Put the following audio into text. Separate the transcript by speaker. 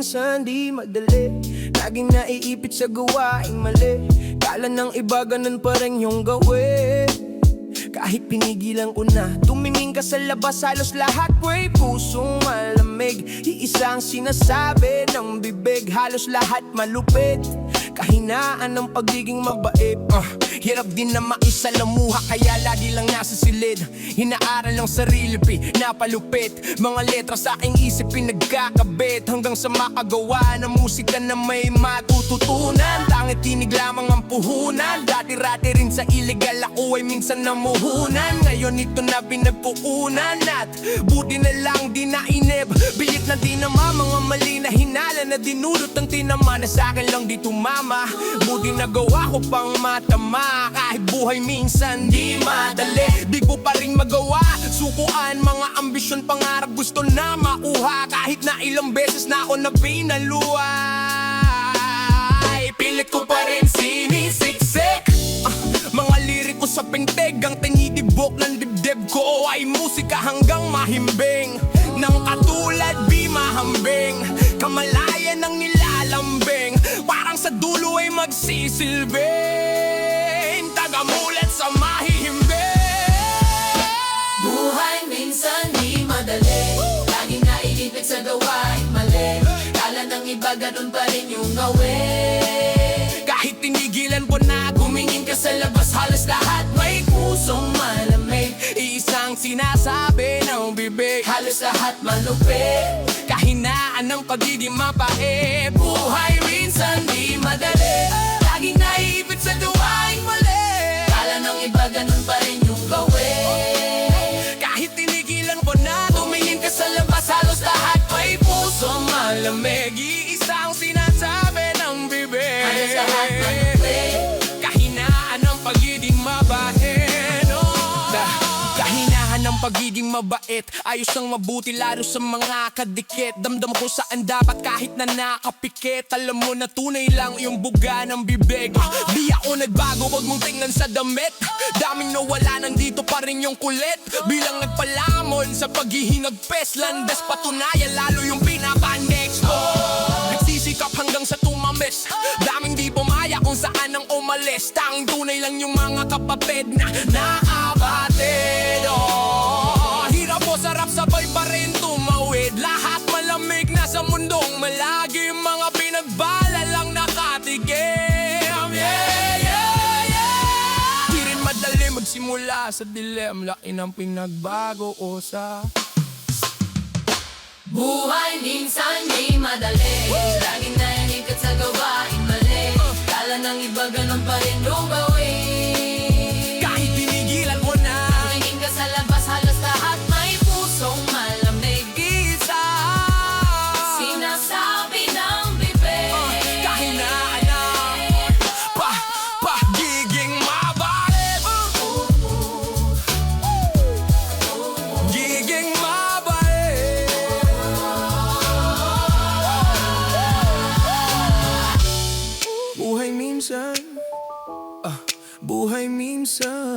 Speaker 1: minsan di madali, laging naiipit sa gawaing mali. Kala ng iba ganun pa rin yung gawin. Kahit pinigilan ko na, tumingin ka sa labas, halos lahat may pusong malamig. Iisang sinasabi ng bibig, halos lahat malupit. Kahinaan ng pagiging mabait. Hirap din na maisalamuha, kaya lagi lang nasa silid. Hinaaral ng sarili, napalupit. Mga letra sa aking isip pinagkakabit, hanggang sa makagawa ng musika na may matututunan. Tangit tinig lamang ang puhunan. Dati-rati rin sa illegal ako ay minsan namuhunan. Ngayon ito na pinagpuunan, at buti na lang di nainip. Bilit na di naman mga mali na hinala na dinulot ng tinama, na sa akin lang di tumama. Buti nagawa ko pang matama. Kahit buhay minsan di madali, di ko pa rin magawa. Sukuan mga ambisyon, pangarap gusto na makuha. Kahit na ilang beses na ako na pinaluay, pilit ko pa rin sinisiksik. Mga lirik ko sa pintig, ang tinidibok ng dibdib ko ay musika hanggang mahimbing. Nang katulad di mahambing, kamalayan ng nilalambing, parang sa dulo ay magsisilbing tagamulat sa mahihimbing.
Speaker 2: Buhay minsan di madali, laging naiipit sa gawaing mali. Kala ng iba ganun pa rin yung gawin.
Speaker 1: Kahit tinigilan ko na,
Speaker 2: Tumingin ka sa labas, halos lahat may pusong malamig.
Speaker 1: iisang sinasabi ng bibig,
Speaker 2: Halos lahat malupit.
Speaker 1: kahinaan ng pagiging mapait.
Speaker 2: Buhay minsan di madali, laging naiipit sa gawaing mali. Kala ng iba ganun pa rin yung gawin.
Speaker 1: Kahit tinigilan ko na,
Speaker 2: Tumingin ka sa labas, halos lahat may pusong
Speaker 1: malamig. Iisang sinasabi ng bibig,
Speaker 2: Halos lahat malupit.
Speaker 1: kahinaan ng pagiging mabait. Kahinahan ng pagiging mabait, ayos ang mabuti lalo sa mga kadikit. Damdam ko saan dapat kahit na nakapikit. Alam mo na tunay lang yung buga ng bibig. Di ako nagbago, wag mong tingnan sa damit. Daming nawala, nandito pa rin yung kulit. Bilang nagpalamon sa paghihingagpes, landas patunayan lalo yung pinapandex ko. Nagsisikap hanggang sa tumamis, daming di bumaya kung saan ang umalis. Tanging tunay lang yung mga kapatid na naabatid. Hirap o sarap sabay pa rin tumawid. Lahat malamig na sa mundong malagi, mga pinagbala lang nakatikim. Di rin madali magsimula sa dilem, laki ng pinagbago o sa
Speaker 2: Buhay minsan di madali, laging naiipit sa gawaing mali. Kala ng iba ganun pa rin yung gawin.
Speaker 1: kahit pinigilan ko na,
Speaker 2: Tumingin ka sa labas, halos lahat may pusong malamig.
Speaker 1: isa
Speaker 2: Sinasabi ng bibig,
Speaker 1: kahinaan ng pagiging mabait. Giging mabait. Buhay minsan, buhay minsan